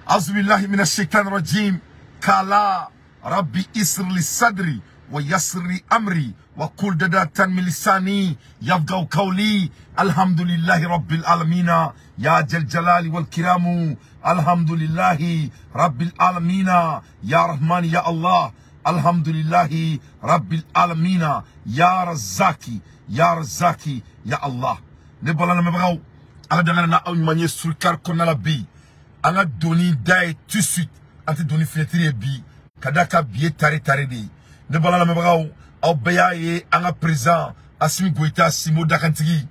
أعوذ بالله من الشيطان الرجيم كلا ربي اسر لي صدري ويسر لي أمري وكل دداتا من لساني يفقهوا قولي الحمد لله رب العالمين يا ذا الجلال والكرام الحمد لله رب العالمين يا رحمن يا الله الحمد لله رب العالمين يا رزاقي يا الله نبغى نبغاو على دعنا أو نماني سركار كنا لبي أنا دوني داي تسويت أنت دوني فنتري بي كذاك بيه تاري دي نبغى نبغاو أو بياي أنا بريزان أسمي غويتا سيمو داكنتي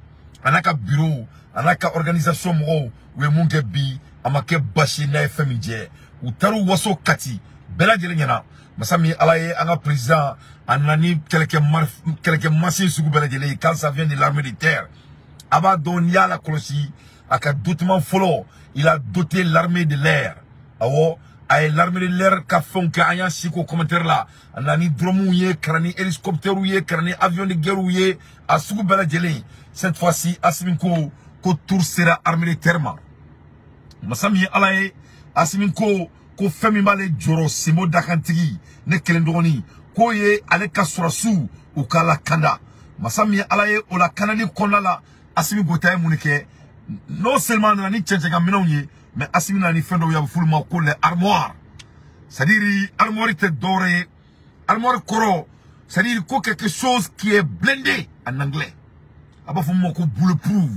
أنا كبيرو أنا كأورغانيزاسيون مو ومونج بي أما كباشي نايف ميجي وترو وسو كاتي بلا جرينا مسامي alaye anga président anani quelques machines sous bela jeli quand ça vient de l'armée de terre aba donia la kolosi aka dotement follow il a doté l'armée de l'air awo ay l'armée de l'air ka fonka anya siko commentaire là anani dromu ye krani hélicoptère ye krani avion de guerre ye a sous bela jeli cette fois-ci asminko ko tour sera armée de terre ma masami alaye asminko ko femi male joro simo dakantigi ne kelendoni ko ye ale ka surasu u kala kanda masami alaye o la kanani konala asimi gotay munike non seulement na ni tchenga minonye mais asimi na ni fendo ya fulma ko le armoire c'est-à-dire armoire te doré armoire koro c'est-à-dire ko quelque chose qui est blindé en anglais aba fumo ko bulletproof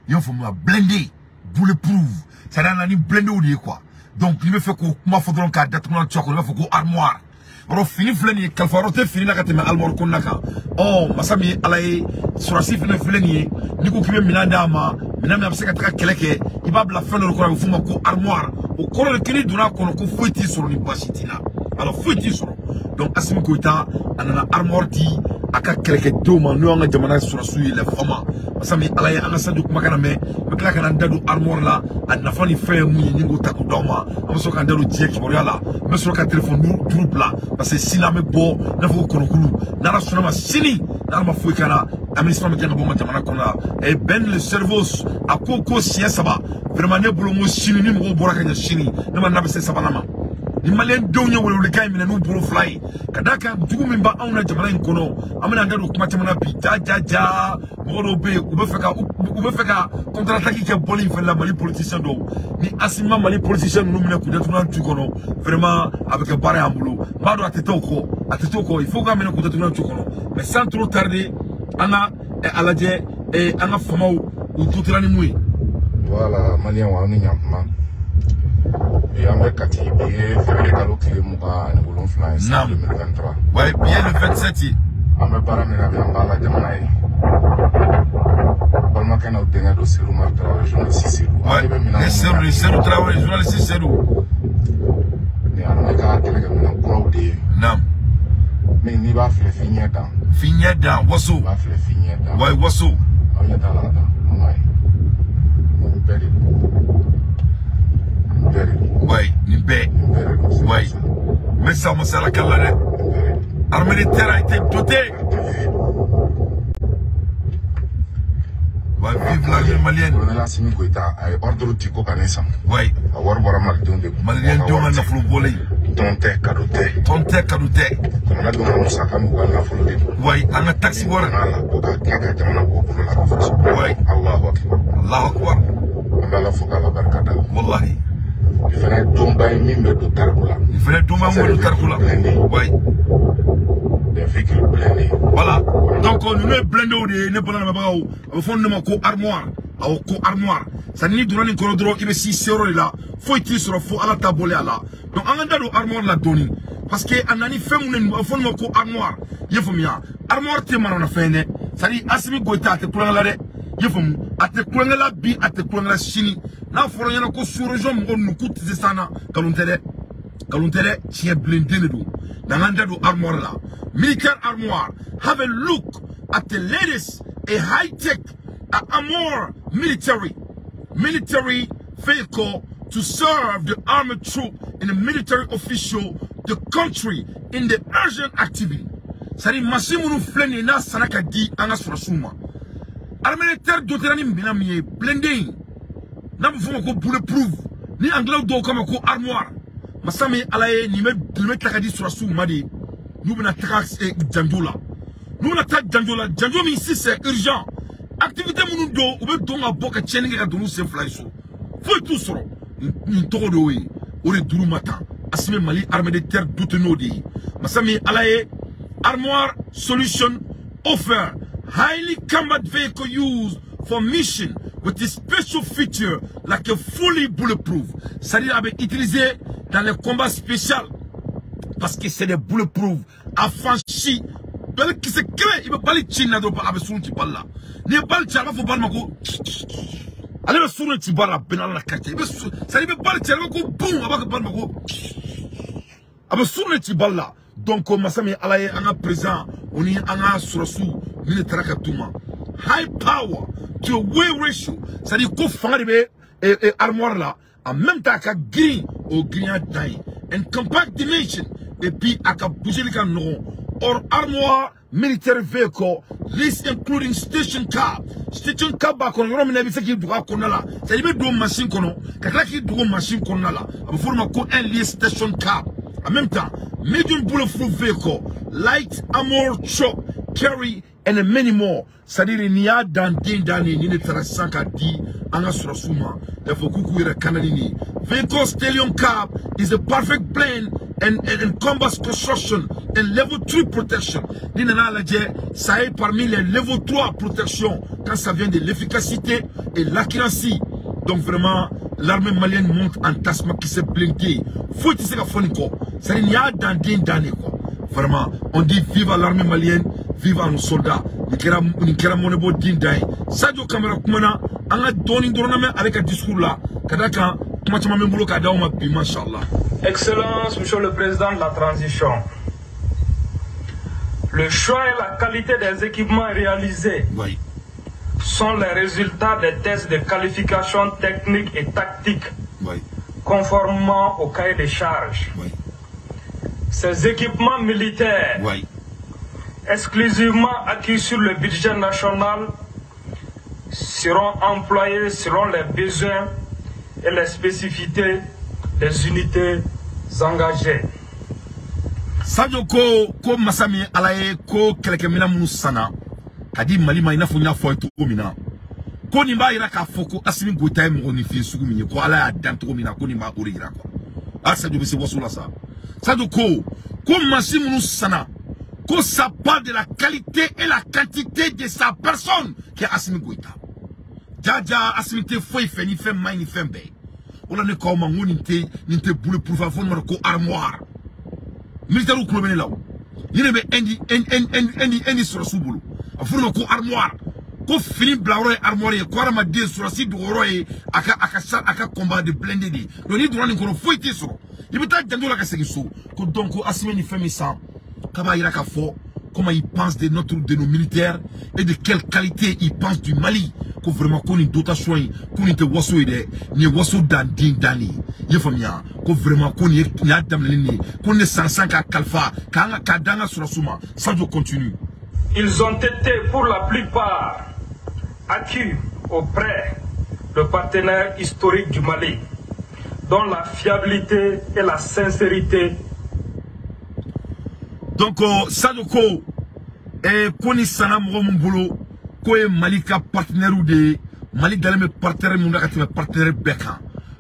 yo fumo blindé bulletproof c'est-à-dire na ni blindé ou die quoi. Donc il me fait que ma faudron ka datuna choko il me fait que armoire ro fini fleni kalfarote fini na kateme armoire ko naka oh masami alaye surasi fini fleni ni ko kibe minanda ma minami abseka taka keleke ibabla feno ko fuma ko armoire o ko le kini duna ko ko fuiti sur ni basitina alors fuiti sur donc asimi ko ita anana armoire di aka keleke doma no nga jamana surasu le fama masami alaye anga sadu kuma kana me makla kana ndadu armoire la anafani fe mu nyingo takudoma amso kan ndadu jeki boriala meso ka téléphone groupe là parce que si la me bo na fo kono kulu na rasuna ma sini na ma fo kana administration me kana bo ma jamana kona e ben le cerveau a koko siesa ba vraiment ne bolo mo sini ni mo bora kanya sini na ma nabe se sabanama ni malen donya wala kay mina no bolo fly kadaka dugu mimba auna jamana nkono amana ndadu kuma jamana bi ja moro be ube feka contre attaque ke boli fait la mali politicien do ni asima mali politicien no mina kuda tuna tukono vraiment avec barre en boulot mado atetoko il faut quand même kuda tuna tukono mais sans trop tarder ana alaje ana famau ou tout la ni mui voilà malien wa ni nyamma et en kati bien fait kalo ki muka ni bolon fly 2023 ouais bien le 27 ame para mi rabia mbala jamana yi balma kana udenga do seru martra journaliste seru ouais seru travail journaliste seru ni arme ka keleke mina crowd nam mais ni ba fle finye dan waso ba fle finye dan ouais waso on est dans la ouais ouais ni be ouais mais ça me sert à calmer armée de terre a été dotée. Vive l'armée malienne. On a la simi goita a ordre du cocanessa. Oui. A war malien de malien do na fulu bolé. Tonte kadote. On a do na saka mu na fulu de. Oui, on a taxi war. La boka kaka jamana ko pour la force. Oui. Allahu akbar. On a la foka la barkada. Wallahi. Il fallait tomber mimbe do tarkula. Oui. Des véhicules blindés. Voilà. Donc nous ne blindons ne pas au fond de ko armoire. Ko armoire. Ça ni durani ko dro ibe si sero là. Faut être sur fo ala tabole ala. Donc on a do armoire la doni parce que anani femune au fond ko armoire. Yefumia. Armoire te manona fene. Ça dit asimi goita te kulanga la de. Yefum ate kulanga la bi ate kulanga la chini. Na foro yana ko sur région mo nu kuti sana kaluntere tie blindé le do. Dans l'endroit armoire là, militaire armoire, have a look at the latest, a high-tech, a more military vehicle to serve the armed troop and the military official, the country in the urgent activity. C'est-à-dire, Massimounu Fleni na sanaka di anga surasuma. Armée de terre doté na ni mbinamiye blending. Na mfuma ko bulletproof. ni anglais do kama ko armoire masami alaye ni me takadi sur sou madi nous bena tax et jandola nous na tak jandola jandomi ici c'est urgent activité munu do ou be do nga boka cheninga ka dunu se fly so faut tout soro ni to do wi ore duru mata asime Mali armée de terre doutenodi masami alaye armoire solution offer highly combat vehicle used for mission with a special feature like a fully bulletproof. C'est-à-dire avec utilisé dans les combats spéciaux parce que c'est des bulletproof affranchis. Bel qui se crée, il va pas les chiner dans le sur le là. Ne pas le tirer, faut pas le mako. Allez le sur le tibala benal la carte. Ça ne veut pas le tirer, mako boum, avant que pas le mako. Avec sur le tibala. Donc comme ça mais alaye anga présent, on y anga sur sous mine trakatuma. High power to weight ratio, c'est-à-dire qu'on fait et armoire là, en même temps qu'à green au green time, and compact dimension, et puis à bouger les canons, or armoire military vehicle, this including station car bah qu'on a mis avec qui doit qu'on a là, c'est-à-dire deux machines qu'on a, quelqu'un qui doit machine qu'on a là, à forme qu'on un lié station car, en même temps, medium bulletproof vehicle, light armor truck, carry and many more. C'est-à-dire il y a dans des années ni ne traçant qu'à dit en assurasuma il faut couper canadini. Vehicle Stallion Cab is a perfect blend and combat construction and level 3 protection. Ni nana la dire ça est parmi les level 3 protection quand ça vient de l'efficacité et l'accuracy. Donc vraiment l'armée malienne monte en tasma qui s'est blindée. Faut que c'est la folie quoi. C'est-à-dire il y a dans des années quoi. Vraiment on dit vive à l'armée malienne. Vive à nos soldats. Ni kera monebo dindai. Sadio Kamara kumana anga doni ndorona avec un discours là. Kadaka kuma chama membulo kada o mabi machallah. Excellence, Monsieur le Président de la Transition. Le choix et la qualité des équipements réalisés sont les résultats des tests de qualification technique et tactique conformément au cahier des charges. Ces équipements militaires exclusivement acquis sur le budget national seront employés selon les besoins et les spécificités des unités engagées. Sadio ko masami alaye ko keleke mina musana kadi Mali ma ina funya fo to mina ko ni ba ira ka foko asimi gotai mo ni fi sugu minye ko ala adam to mina ko ni ba ori ira ko Sadio be se wasula sa Sadio ko masimu musana que ça parle de la qualité et la quantité de sa personne qui est Assimi Goïta. Dja Assimi te foi fait ni fait main ni fait bé. On a ne comme on n'inte boule pour faire ko armoire. Militaire ou club là. Il ne be endi sur sous boulot. Afurma ko armoire. Ko fini blaure armoire ko arma de sur si doro e aka combat de blindé di. Donc ni droit ni ko foi te sur. Il peut être dans la casse ko donc Assimi ni fait mi ça. Comment ils pensent de nos militaires et de quelle qualité ils pensent du Mali. Que vraiment qu'on ait dotation, qu'on ait wasso et ni wasso d'ani. Il faut bien que vraiment qu'on ait qu'on ait 500 kalfa, qu'on ait sur la souma. Ça doit continuer. Ils ont été pour la plupart acquis auprès de partenaires historiques du Mali, dont la fiabilité et la sincérité. Donc, Sadoko, Koni Sana Mourombolo, Koe Malika partenaire ou de Mali Daleme partenaire Mounakati partenaire Beka.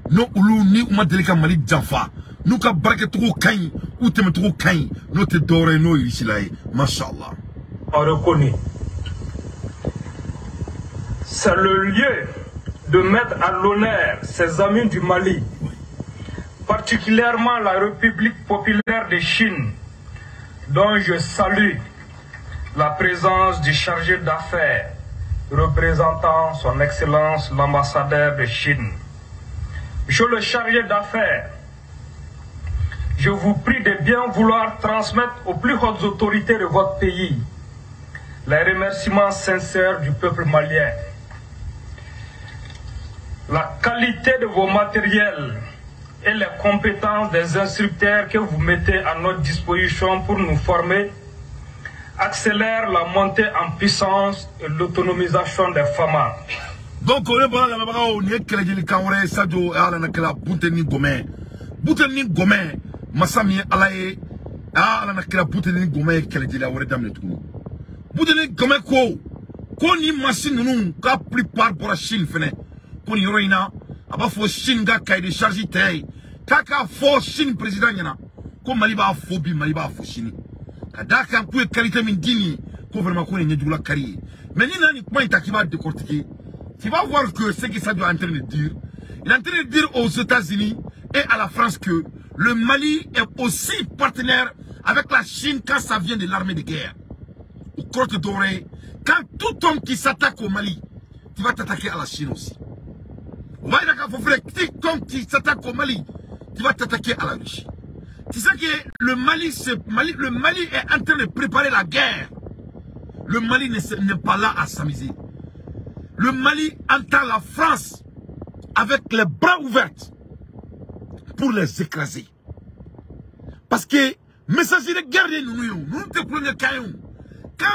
No Ulu ni Umadelika Mali Jafa. Nous ka Barketro Kain, ou Temetro Kain, no te dore no Ishilae, Mashallah. On reconnaît. C'est le lieu de mettre à l'honneur ses amis du Mali, particulièrement la République populaire de Chine, dont je salue la présence du chargé d'affaires représentant son Excellence l'ambassadeur de Chine. Monsieur le chargé d'affaires, je vous prie de bien vouloir transmettre aux plus hautes autorités de votre pays les remerciements sincères du peuple malien. La qualité de vos matériels et les compétences des instructeurs que vous mettez à notre disposition pour nous former accélèrent la montée en puissance et l'autonomisation des femmes. Donc on est bon là bas on est kelejeli kanwore Sadio ala na kala Bouteni Gomé masami alaye ala na kala Bouteni Gomé kelejeli awore damne tuku Bouteni Gomé ko ni machine nous ka plupart pour la Chine fene ko ni roina aba fo Chine ga kay de charge tay kaka fo Chine président yana ko Mali ba fo bi Mali ba fo Chine kadaka ku qualité min dini ko vraiment ko ni djula kari mais ni nani point takiba décortiquer. Tu vas voir que ce que ça doit en train de dire. Il est en train de dire aux États-Unis et à la France que le Mali est aussi partenaire avec la Chine quand ça vient de l'armée de guerre. Au crotte doré, quand tout homme qui s'attaque au Mali, tu vas t'attaquer à la Chine aussi. Tout homme qui s'attaque au Mali, tu vas t'attaquer à la Russie. Tu sais que le Mali est en train de préparer la guerre. Le Mali n'est pas là à s'amuser. Le Mali entend la France avec les bras ouverts pour les écraser. Parce que, messager de guerre, nous te prenons quand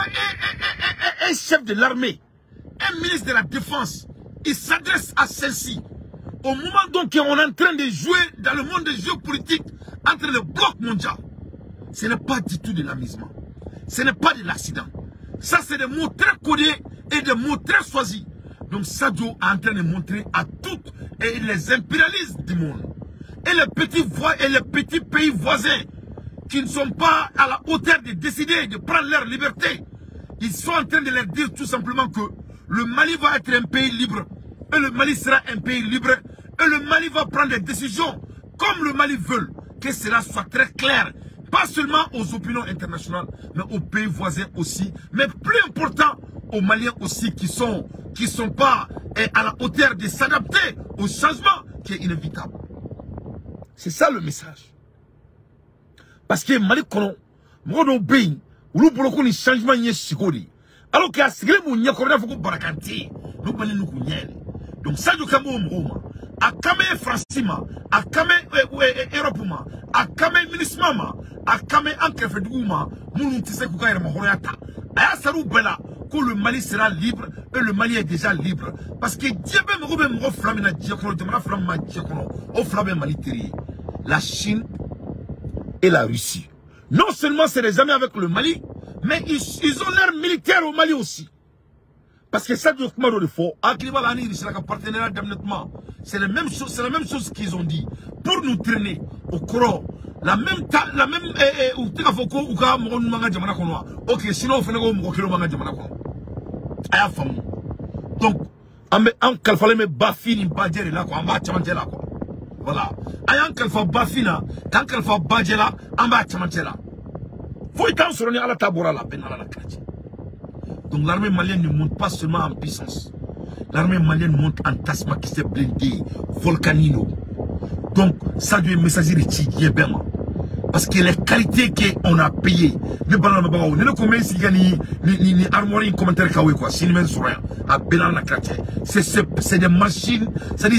un chef de l'armée, un ministre de la Défense, il s'adresse à celle-ci, au moment donc on est en train de jouer dans le monde géopolitique entre le bloc mondial, ce n'est pas du tout de l'amusement. Ce n'est pas de l'accident. Ça, c'est des mots très codés et des mots très choisis. Donc Sadio est en train de montrer à toutes les impérialistes du monde et les petits pays voisins qui ne sont pas à la hauteur de décider de prendre leur liberté. Ils sont en train de leur dire tout simplement que le Mali va être un pays libre et le Mali sera un pays libre et le Mali va prendre des décisions comme le Mali veut, que cela soit très clair. Pas seulement aux opinions internationales, mais aux pays voisins aussi. Mais plus important, aux Maliens aussi qui sont pas à la hauteur de s'adapter au changement qui est inévitable. C'est ça le message. Parce que Mali kono, mon pays, où nous bloquons les changements y est alors qu'il y a ce que nous avons barakanti, nous prenons nous kunyel. Donc ça du Cameroun Roma. A kame Francima, a kame Europema, a kame Minismama, a kame Ankrefeduma, Mounou Tisse Koukaïra Mahoriata. Aya Sarou Bella, que le Mali sera libre et le Mali est déjà libre. Parce que Diabé Mrobe Mro Flamina Diakono, Demana Flamma Diakono, au Flamé Maliteri. La Chine et la Russie. Non seulement c'est des amis avec le Mali, mais ils ont l'air militaire au Mali aussi. Parce que ça, c'est la même chose qu'ils ont dit. Pour nous traîner au courant, la même, ok, sinon, on fait donc, on calfale me bafini badjere là quoi, on va chamanter là quoi. Voilà. Ayan calfa bafina, tant calfa badjela, on va chamanter là. Faut y temps sur à la tabora là, ben à la crête. Donc l'armée malienne ne monte pas seulement en puissance. L'armée malienne monte en tasma qui s'est blindé, volcanino. Donc ça doit être un message de Tigé Bema. Parce que les qualités qu'on a payées, ne armoire commentaire quoi, c'est des machines, c'est des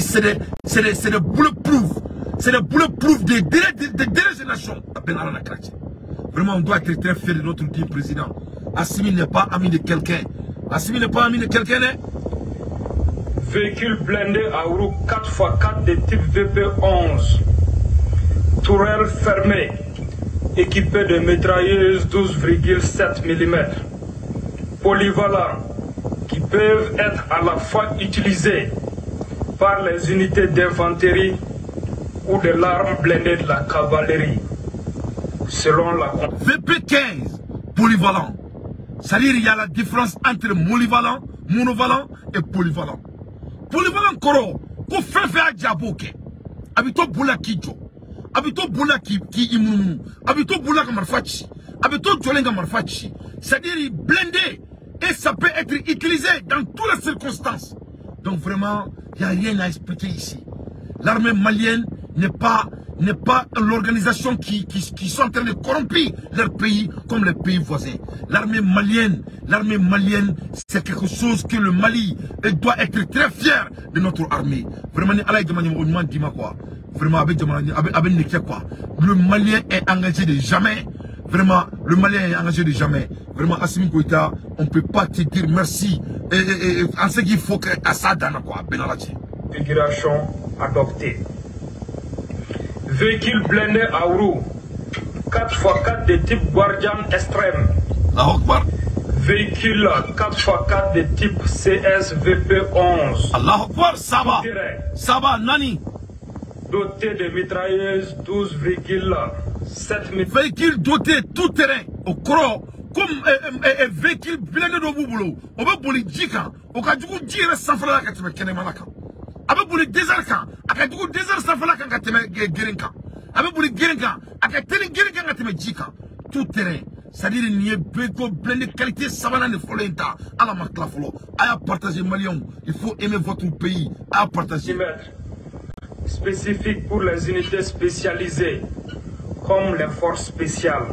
bulletproof, c'est des bulletproof des dernières générations. Vraiment, on doit être très fier de notre dit président. Assimi n'est pas ami de quelqu'un. Assimi n'est pas ami de quelqu'un. Véhicule blindé à roues 4x4 de type VP11. Tourelle fermée, équipée de mitrailleuses 12,7 mm. Polyvalents, qui peuvent être à la fois utilisés par les unités d'infanterie ou de l'arme blindée de la cavalerie. Selon la... VP15, polyvalent. C'est-à-dire il y a la différence entre monovalent et polyvalent. Polyvalent koro, ko fait à diaboke. Habito boula kijo. Habito boula ki imunu. Habito boula kamarfachi. Habito jolenga marfachi. C'est-à-dire il blindé et ça peut être utilisé dans toutes les circonstances. Donc vraiment, il n'y a rien à expliquer ici. L'armée malienne n'est pas l'organisation qui sont en train de corrompre leur pays comme les pays voisins. L'armée malienne, c'est quelque chose que le Mali doit être très fier de notre armée. Vraiment, le Malien est engagé de jamais. Vraiment, le Malien est engagé de jamais. Vraiment, Assimi Goïta, on ne peut pas te dire merci en ce qu'il faut que Assad n'a quoi, Benalati. Configuration adoptée. Véhicule blindé à roues 4x4 de type Guardian extrême. Véhicule 4x4 de type CS-VP11. Allah Akbar, Saba. Saba, Nani. Doté de mitrailleuses 12,7 véhicule doté tout terrain au croc comme un véhicule blindé de boulot. On va bouler Djika. On va dire sans faire la cathémé Kenemalaka. On va bouler désert quand. On va dire désert sans faire la cathémé Guérinka. On va bouler Guérinka. On va dire Guérinka cathémé Djika. Tout terrain. C'est-à-dire qu'il y a beaucoup de qualité savane de Folenta à la marque la folo. À partager Malion. Il faut aimer votre pays. À partager. Spécifique pour les unités spécialisées, comme les forces spéciales.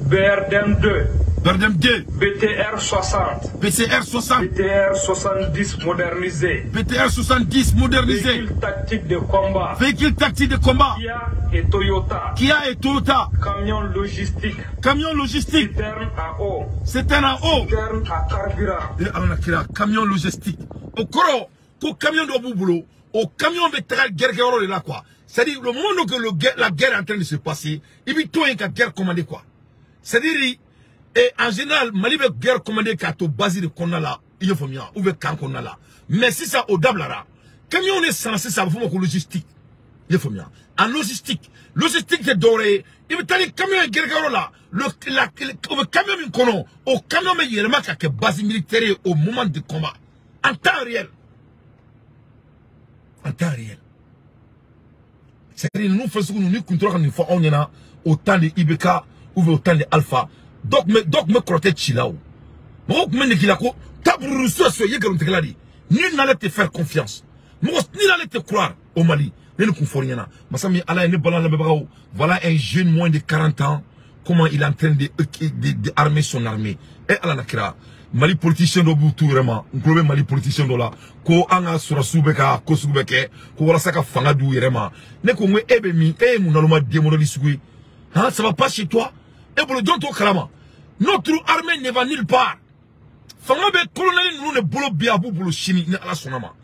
BRDM 2. BRDM 2. BTR 60. BTR 60. BTR 70 modernisé. BTR 70 modernisé. Véhicule tactique de combat. Véhicule tactique de combat. Kia et Toyota. Kia et Toyota. Camion logistique. Camion logistique. Citerne à eau. Citerne à eau. Citerne à carburant. Et on a créé camion logistique. Au coro, au camion de boulot, au camion de guerre de là quoi. C'est-à-dire le moment que la guerre est en train de se passer, il y a une guerre commandée quoi. C'est-à-dire et en général, Mali veut guerre commandée qu'à tout base de qu'on a là, il faut mieux, ou veut quand qu'on a là. Mais si ça au dablara, camion est censé ça faut que logistique. Il faut mieux. En logistique c'est doré. Il veut aller camion guerre là, le camion qu'on au camion mais il y a le marque que base militaire au moment de combat en temps réel. En temps réel. C'est-à-dire nous faisons nous contrôlons une fois on y a autant de IBK ou autant de Alpha. Donc me crotte chilao. Moi me ne kilako tabru so ye galon tegladi. Ni n'allait te faire confiance. Moi ni n'allait te croire au Mali. Ne nous conforniana. Masami ala ne balan la bebrao. Voilà un jeune moins de 40 ans comment il est en train de armer son armée. Et ala nakira Mali politicien do butu vraiment. Nglobe Mali politicien do la ko anga sura subeka ko subeke ko wala saka fanga du vraiment. Ne ko ngwe ebe mi e mu naloma démodoli sugui. Hein, ça va pas chez toi? Et pour le don kalama, notre armée ne va nulle part. Fanga be colonel nous ne bolo biabu bolo chini ni ala sonama.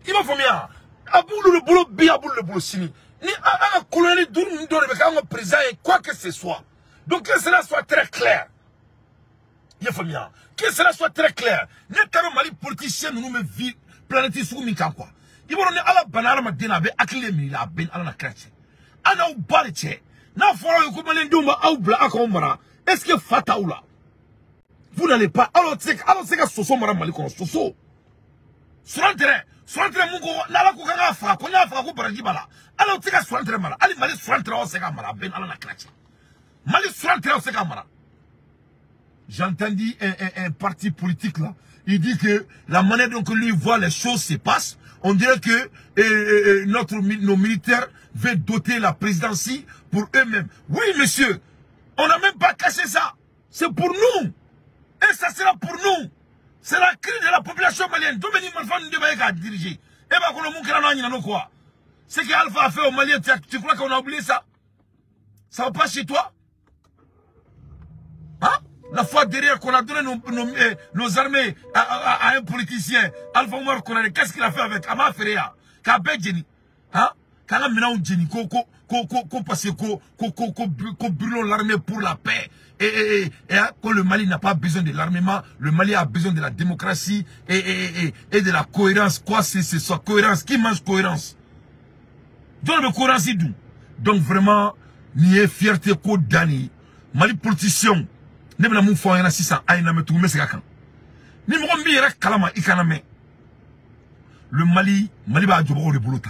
Il va famia abu le bolo biabu le bolo chini. Ni a colonel dur nous donne avec un président quoi que ce soit. Donc que cela soit très clair. Il va famia que cela soit très clair. Ne taro Mali politicien nous me vie planète sous mi quoi. Il va donner ala banara ma dina be akile mi la ben ala na kretse. Ana u baliche. Na fora yo ko ndumba au bla akombara. Est-ce que fataoula? Vous n'allez pas alors c'est que soso mara Mali kono soso. Sorantere mungo nala ko kanga fa ko nya fa ko baraji bala. Alors c'est que sorantere mara. Ali Mali sorantere o seka mara ben ala na kretse. Mali sorantere o seka mara. J'entendis un parti politique là, il dit que la manière dont lui voit les choses se passent, on dirait que nos militaires veulent doter la présidence pour eux-mêmes. Oui, monsieur, on n'a même pas caché ça. C'est pour nous. Et ça sera pour nous. C'est la crise de la population malienne. Dominique Malfan ne devait pas diriger. Et bien, quoi. Ce qu'Alpha a fait au Mali, tu crois qu'on a oublié ça? Ça va pas chez toi? Hein? La fois derrière qu'on a donné nos armées à un politicien, Alpha Omar Konare, qu'est-ce qu'il a fait avec Ama Ferea, Kabé Jenny, hein? Quand on a Jenny, qu'on brûle l'armée pour la paix, et que le Mali n'a pas besoin de l'armement, le Mali a besoin de la démocratie et de la cohérence. Quoi, c'est ça, cohérence? Qui mange cohérence? Donne le cohérence, d'où? Donc vraiment, n'y est fierté qu'au Dani, Mali politicien. Ne bena mun fo yana sisa ayina me tugu mesika kan ni mo mbi rek kalama ikaname le Mali ba jobo de boulota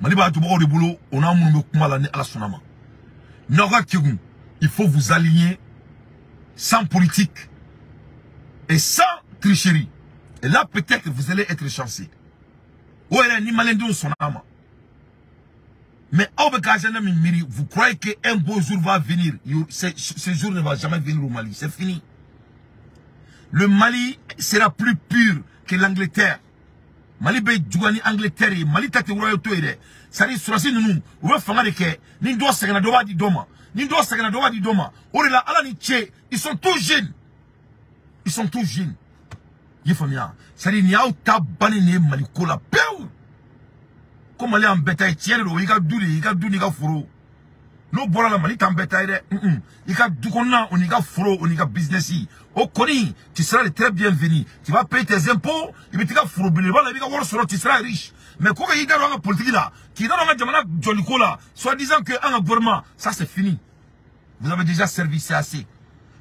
Mali ba jobo de boulot on a mun me kuma la ni ala sunama noga kigun il faut vous aligner sans politique et sans tricherie et là peut-être vous allez être chanceux ouais ni malendo sonama. Mais vous croyez qu'un beau jour va venir? Ce jour ne va jamais venir au Mali. C'est fini. Le Mali sera plus pur que l'Angleterre. Mali be djouani Angleterre. Mali tate royauté ire. Sari surasi nous. Ou va fanga de ke. Ni doit sagana dowa di doma. Ni doit sagana dowa di doma. Ore la ala ni tche. Ils sont tous jeunes. Ils sont tous jeunes. Il faut bien. C'est-à-dire, il y a ta banane malikola peu. Comme aller en bétail, tiens, il y a douli, il y a douli, il y a furo. No bora la mali t'embêter. Il y a du konna, on y a furo, on y a business. Au Koni, tu seras le très bienvenu. Tu vas payer tes impôts, et puis tu vas furo bénévole, tu seras riche. Mais quand il y a une politique là, qui est dans la jamana Joliko là, soit disant que un gouvernement, ça c'est fini. Vous avez déjà servi, c'est assez.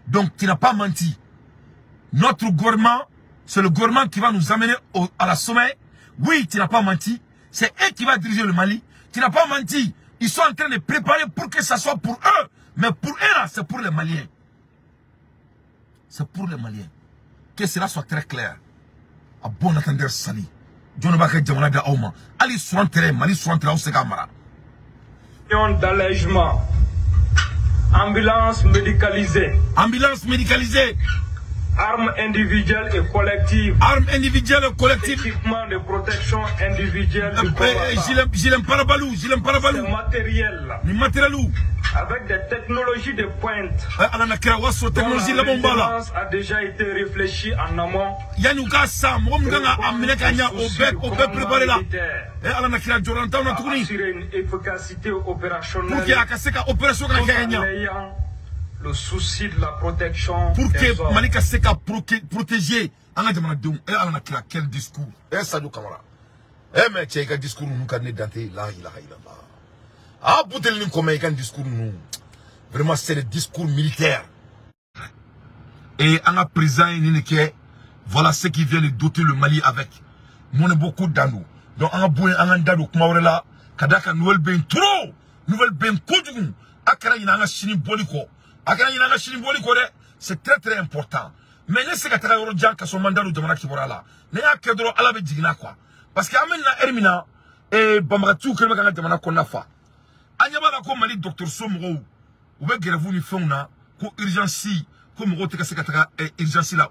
Donc tu n'as pas menti. Notre gouvernement, c'est le gouvernement qui va nous amener à la sommet. Oui, tu n'as pas menti. C'est eux qui vont diriger le Mali. Tu n'as pas menti. Ils sont en train de préparer pour que ça soit pour eux. Mais pour eux là, c'est pour les Maliens. C'est pour les Maliens. Que cela soit très clair. À bon entendeur sali. Ali d'allègement. Ambulance médicalisée. Ambulance médicalisée. Armes individuelles et collectives. Armes individuelles et collectives. Équipement de protection individuelle du combattant. Gilet parabalou. C'est matériel. Les matériels. Avec des technologies de pointe. La maintenance a déjà été réfléchie en amont. Pour assurer une efficacité opérationnelle. Le souci de la protection pour des que hommes. Malika Seka protéger quel discours Sadou Kamara mais tu as discours nous quand dante la ilaha illallah ah boutel comme un discours nous vraiment c'est le discours militaire et on a présent voilà ce qui vient de doter le Mali avec mon beaucoup d'anneaux donc on a besoin on a d'anneaux comme là kadaka nouvelle ben trop nouvelle ben kodjou akara ina nga chini boliko. C'est très très important. Mais ce que tu as dit que son mandat de Jamana Kiborala, ne a que droit à la Bédigna quoi. Parce que Amena Hermina et Bamratou que le Jamana Konafa. Anyabala comme Mali docteur Somro, ou bien Grevou ni Fauna, ko urgence, comme Rote Kasekatra et urgence là,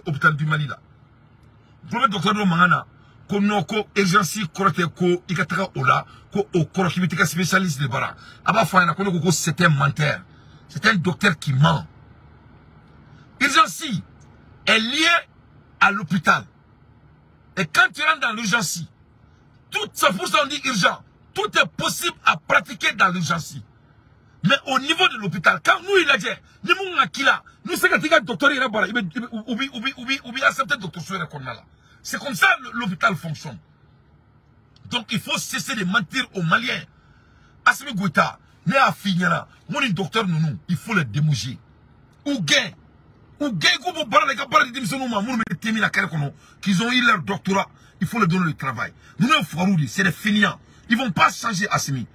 hôpital du Mali là. Pour le docteur Romana, comme non ko urgence korote ko ikataka ola, ko o korokimité spécialiste de bara. Aba Fana ko c'est un menteur. C'est un docteur qui ment. L'urgence est liée à l'hôpital. Et quand tu rentres dans l'urgence, tout ça pour ça on dit urgent. Tout est possible à pratiquer dans l'urgence. Mais au niveau de l'hôpital, quand nous il a dit, nous c'est que le docteur il a accepté le docteur sur là. C'est comme ça l'hôpital fonctionne. Donc il faut cesser de mentir aux Maliens. Assimi Goïta. Ne a fini là, mon docteur nous, il faut le démouger. Ou gain, comme barre les gars, barre les démissions, qu'ils ont eu leur doctorat, il faut leur donner le travail. Nous ne faroudi, c'est des feignants. Ils vont pas changer Assimi.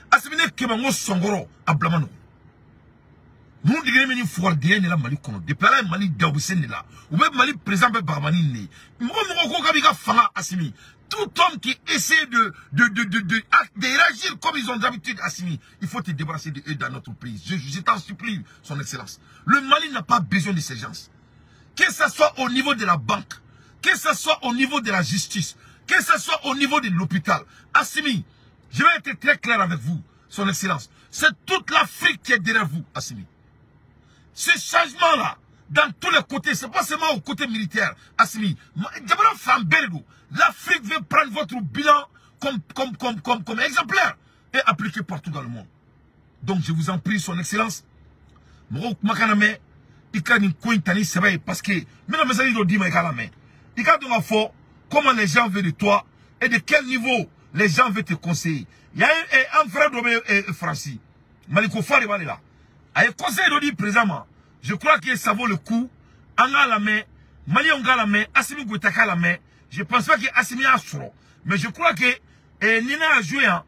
Assimi n'est que mon songoro à Blamano. Nous disons que nous faut dire que Mali kono, depuis là Mali d'Aubussin là, ou même Mali présent par Barmanine. Moi mon fanga Assimi. Tout homme qui essaie de réagir comme ils ont d'habitude Assimi, il faut te débarrasser de eux dans notre pays. Je t'en supplie, son excellence. Le Mali n'a pas besoin de ces gens. Que ce soit au niveau de la banque, que ce soit au niveau de la justice, que ce soit au niveau de l'hôpital. Assimi, je vais être très clair avec vous, son excellence. C'est toute l'Afrique qui est derrière vous, Assimi. Ce changement-là, dans tous les côtés, c'est pas seulement au côté militaire, Assimi. L'Afrique veut prendre votre bilan comme exemplaire et appliquer partout dans le monde. Donc je vous en prie, son excellence. Parce que, comment les gens veulent de toi et de quel niveau les gens veulent te conseiller. Il y a un frère de Francis, Maliko Fari là. A un conseil de dire présentement, je crois que ça vaut le coup. On a la main, Mali on a la main, Assimi Goïtaka la main. Je ne pense pas que Assimi a soro. Mais je crois que Nina a joué à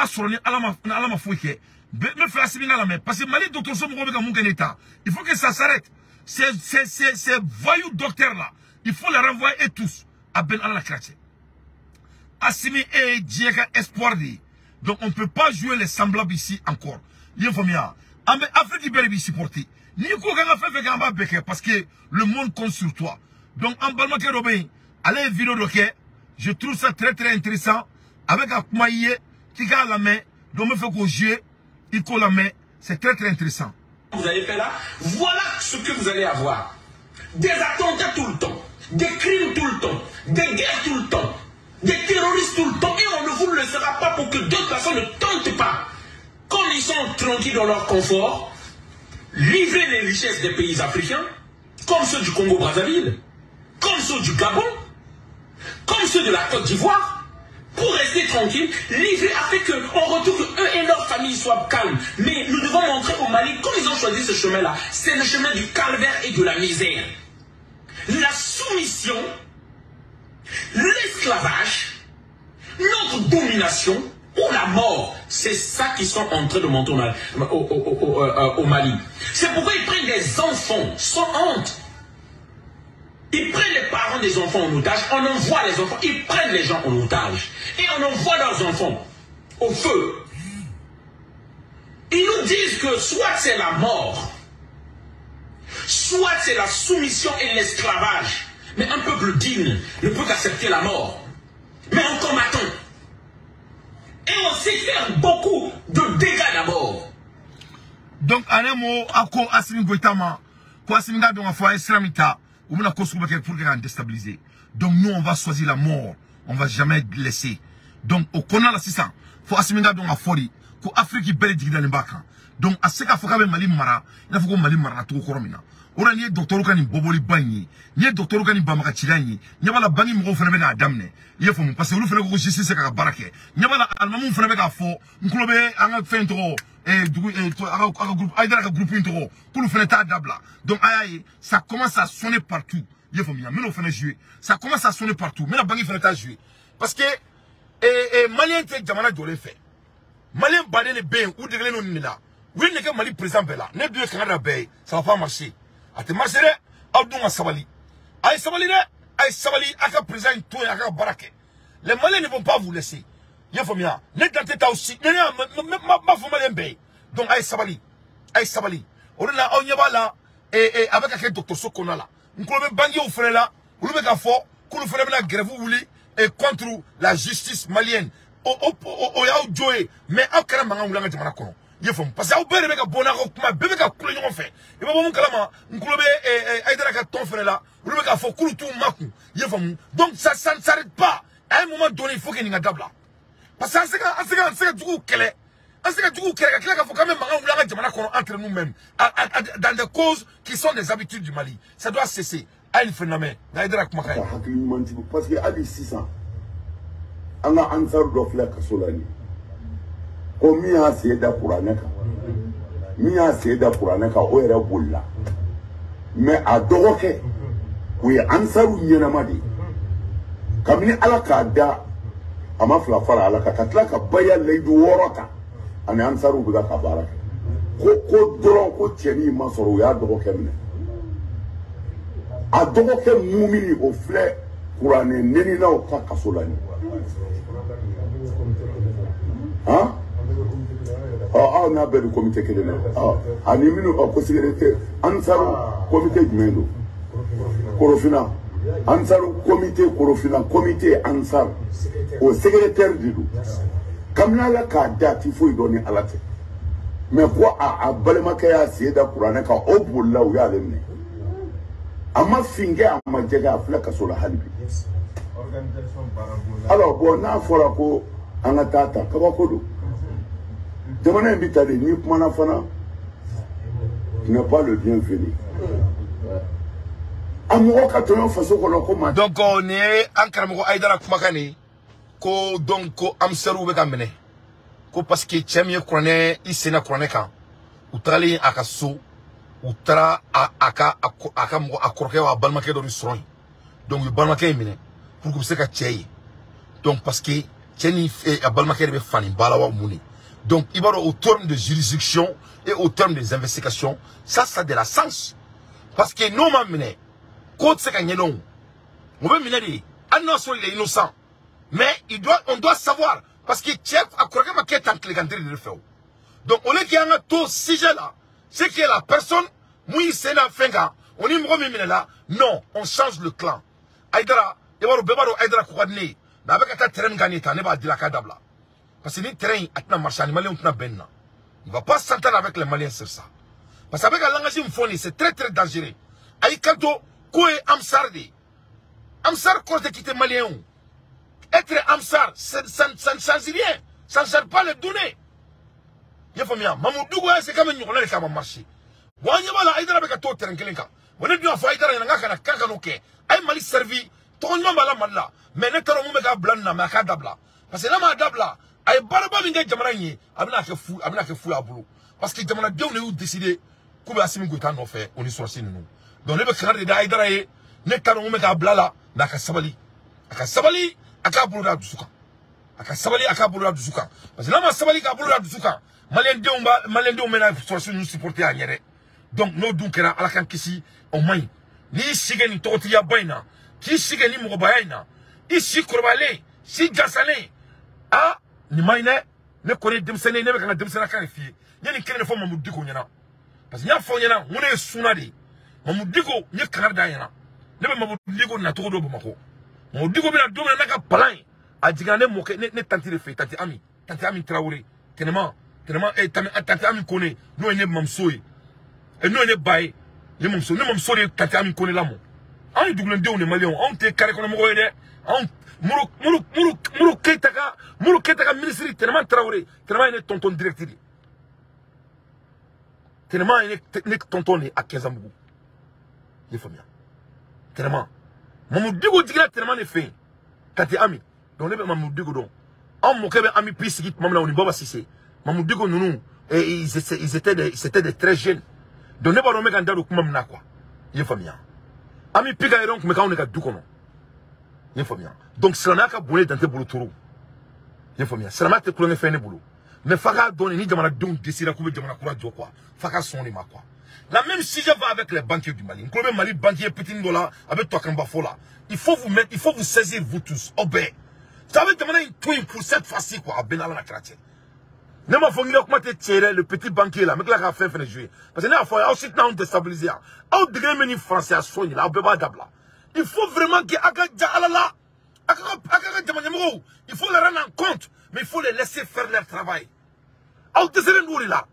Soro, à la Fouike. Me fait Assimi la main. Parce que Mali, docteur Somo, il faut que ça s'arrête. Ces voyous docteurs là, il faut les renvoyer tous à Ben Al-Kraché. Assimi est Diega espoir. Donc on ne peut pas jouer les semblables ici encore. Il faut mieux. Afrique Ibérique supporter. Parce que le monde compte sur toi. Donc en Balmaké Robin, allez vidéo de je trouve ça très très intéressant. Avec Akmaïe, qui a la main, donc me fait qu'on joue, il colle la main. C'est très très intéressant. Vous avez fait là, voilà ce que vous allez avoir. Des attentats tout le temps. des crimes tout le temps, des guerres tout le temps, des terroristes tout le temps, et on ne vous le laissera pas pour que d'autres personnes ne tentent pas. Quand ils sont tranquilles dans leur confort, livrer les richesses des pays africains, comme ceux du Congo-Brazzaville, comme ceux du Gabon, comme ceux de la Côte d'Ivoire, pour rester tranquille, livrer afin qu'en retour, eux et leur famille soient calmes. Mais nous devons montrer au Mali, comme ils ont choisi ce chemin-là, c'est le chemin du calvaire et de la misère. La soumission, l'esclavage, notre domination ou la mort, c'est ça qu'ils sont en train de monter au Mali. C'est pourquoi ils prennent des enfants sans honte. Ils prennent les parents des enfants en otage, on envoie les enfants, ils prennent les gens en otage. Et on envoie leurs enfants au feu. Ils nous disent que soit c'est la mort, soit c'est la soumission et l'esclavage. Mais un peuple digne ne peut qu'accepter la mort. Mais en combattant. Et on sait faire beaucoup de dégâts d'abord. Donc, en un mot, ako Assimi Goïtama, ko Assimi Goïtama donc a fait islamita, ou bien pour qu'on déstabiliser. Donc, nous, on va choisir la mort. On va jamais laisser. Donc, au Kona la 600, faut Assimi Goïtama donc a fori, ko Afrique belle digida l'embaka. Donc, à ce qu'il faut que Mali Mara, il faut que Mali Mara tout coromina. Ora ni docteur Kani Boboli Bagni, ni docteur Kani Bamaka Chilani, ni la bangi mo fene bega damne. Il faut parce que nous faisons que justice c'est barake. Ni la almamu fene bega fo, nklobe anga fentro groupe aidera groupe intro, pour fene ta dabla. Donc aïe, ça commence à sonner partout. Il faut bien, mais nous faisons jouer. Ça commence à sonner partout. Mais la bangi fene ta jouer. Parce que Malien te jamana dole fait. Malien badé les bains ou de l'eau là. Oui, n'est que Mali présent bella. Ne deux Canada bay, ça va pas marcher. Ate marchere Abdou Sabali. Aïe Sabali, aka présent tout et aka barake. Les Maliens ne vont pas vous laisser. Il faut bien. Ne tentez pas aussi. Ma femme Malien bay. Donc aïe Sabali. On a yaba là et avec un docteur Sokona là. Nous pouvons banguer au frère là. Vous le mettez fort. Vous le faites la grève vous voulez et contre la justice malienne. Mais à quel moment on l'a mis en parce que vous pouvez faire bon arrangement, vous pouvez faire couler en fait. Et vous pouvez faire ton frère là, vous pouvez faire couler tout makou. Donc ça ne s'arrête pas. À un moment donné, il faut qu'il y ait une table là. Parce que c'est du coup qu'elle est. C'est du coup qu'elle est. Il faut quand même entre nous-mêmes. Dans des causes qui sont des habitudes du Mali. Ça doit cesser. À une phénomène. Parce que à 600, on a un sort d'offre Solani. Komi a seda puraneka. Mi a seda puraneka oera bulla. Mais a doke we ansaru nyena madi. Kamini alaka da amafla fara alaka katlaka baya leidu woraka. Ani ansaru biga kabara. Ko doron ko tieni masoro ya doke mne. A doke mumini ofle kurane neni na okaka solani. Hein? On a le comité qui est là. Animino a possibilité. Ansaru comité du Mendo. Korofina. Ansaru comité Korofina. Comité Ansar. Au secrétaire du loup. Comme là, la carte, il faut y donner à la tête. Mais quoi à Balemakaya, c'est d'accord, on a qu'à au bout là où il y a les nez. À ma finger, à ma djega, à flaka sur la halbi. Alors, bon, on a fait un atata, Kabakodo. Demandez un bit à des nuits, Manafana, tu n'es pas le bienvenu. Donc, on est en Karamoko Aïdara Kumakani, ko donc, ko Amserou Begamene, ko parce que Tchemie Kone, Isena Kroneka, ou Trali Akasu, ou Tra Aka Akorke ou Balmake dans le restaurant. Donc, le Balmake mine, pour que vous sachiez Tchei. Donc, parce que Tcheni et Balmake est fan, Balawa Mouni. Donc, il va au terme de juridiction et au terme des investigations, ça a de la sens. Parce que nous, quand c'est qu'on est long, on veut mener il est innocent. Mais on doit savoir, parce que Tchèque a croqué ma quête en cléganterie de le faire. Donc, on est qui a un taux sujet là, c'est que la personne, mouille c'est la fin, on est mouillé là, non, on change le clan. Aïdara, il va au bébé Aïdara Kouadne, mais avec un terrain gagné, il va dire la cadabla. Parce que les terrains, les Maliens ont benna. Il ne va pas s'entendre avec les Maliens sur ça. Parce qu'avec la langue c'est très très dangereux. Aïkato, Koué Amsardi, Amsar quand quitter malien. Être Amsar, ça ne change rien. Ça ne sert pas les données. Il faut bien. Mamoudou, c'est comme une journée qui va marcher. Wanyamala, Aïdara Bekato, Terenkelenka. On est bien à Faïdara, il y a un kakanoke. Aïe Mali servi, ton nom à la madla. Mais n'est-ce pas blana, mais kadabla. Parce que là, ma dabla, aïe barba minga jamarani, abna que fou à boulot. Parce que jamana bien on est décidé, qu'on va assimiler Goutan en fait, on est sorti nous. Donc les bekar de Aïdara, n'est-ce pas blala, mais Sabali. Akasabali, Akabula du Souka. Akasabali, Akabula du Souka. Parce que là, ma Sabali, Akabula du Souka. Malende on mena sorti nous supporter à Nyere. Donc, nous dunkera à la kankisi, au moins. Ni sigeni totia baina, qui sigeni mobaina, ici Korbale, si Jassane, ah, ni maine, ne connaît Demsene, ne veut Demsena Karifi, ni une quelle fois Mamoudiko Yana. Parce qu'il y a Foyana, on est Sunadi, Mamoudiko, ni Canadayana, ne veut Mamoudiko Natoro Bomako. Mamoudiko bien à Naka Palin, à Digane Moke, ne tanti de fait, tanti Ami Traoré, tellement, et tanti Ami connaît, nous on est Mamsoui. Et nous, on est baillé. Nous sommes sortis de Ami connaît l'amour. On est doublé de Malion. On est carré comme on Mourou Ketaka, ministre, tellement Traoré, tellement il est tonton directeur. Tellement il est tonton à 15 ans. Il faut bien. Tellement. Mamoudou Digra, tellement il est fait. Tati Ami. Donc, les Mamoudou Don. On m'a dit Ami Pissi, Maman, on est Baba Sissé. Mamoudou nous, ils étaient des très jeunes. Donc, ne pas nommer quand on a quoi. Il faut bien. Ami Pika et donc, mais quand on est à Doukono. Il faut bien. Donc, c'est la bonne dans tes boulots tourou. Il faut bien. C'est la que l'on fait un boulot. Mais Faka donne ni Jamana Doum, décide à couper Jamana Koura quoi. Faka son les quoi. La même si je vais avec les banquiers du Mali. Vous Mali, banquier petit dollar, avec toi Kamba Fola. Il faut vous mettre, il faut vous saisir, vous tous. Obé. Ça veut demander une twin pour cette fois-ci, quoi, à Benala la Kratia. Ne m'a pas comment te tirer le petit banquier là, mais là, il a fait jouer. Parce que là, il faut aussi déstabiliser. Au degré menu français à soigner là, il faut vraiment que il faut les rendre en compte, mais il faut les laisser faire leur travail. Au désir de là,